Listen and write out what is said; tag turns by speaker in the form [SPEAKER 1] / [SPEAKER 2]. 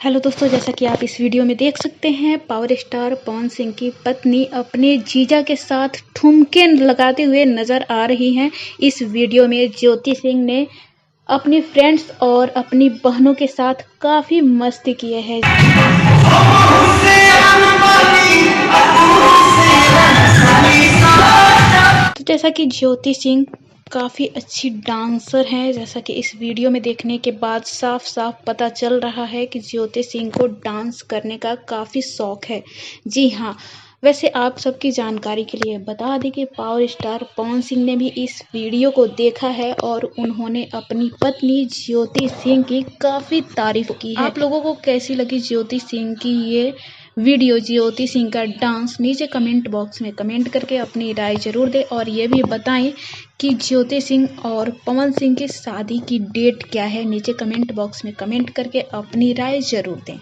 [SPEAKER 1] Hello दोस्तों, जैसा कि आप इस वीडियो में देख सकते हैं, पावर स्टार पवन सिंह की पत्नी अपने जीजा के साथ ठुमके लगाते हुए नजर आ रही हैं। इस वीडियो में ज्योति सिंह ने अपनी फ्रेंड्स और अपनी बहनों के साथ काफी मस्ती किए हैं। तो जैसा कि ज्योति सिंह काफ़ी अच्छी डांसर हैं, जैसा कि इस वीडियो में देखने के बाद साफ साफ पता चल रहा है कि ज्योति सिंह को डांस करने का काफ़ी शौक है। जी हाँ, वैसे आप सबकी जानकारी के लिए बता दें कि पावर स्टार पवन सिंह ने भी इस वीडियो को देखा है और उन्होंने अपनी पत्नी ज्योति सिंह की काफ़ी तारीफ की है। आप लोगों को कैसी लगी ज्योति सिंह की ये वीडियो, ज्योति सिंह का डांस? नीचे कमेंट बॉक्स में कमेंट करके अपनी राय जरूर दें और ये भी बताएं कि ज्योति सिंह और पवन सिंह की शादी की डेट क्या है। नीचे कमेंट बॉक्स में कमेंट करके अपनी राय जरूर दें।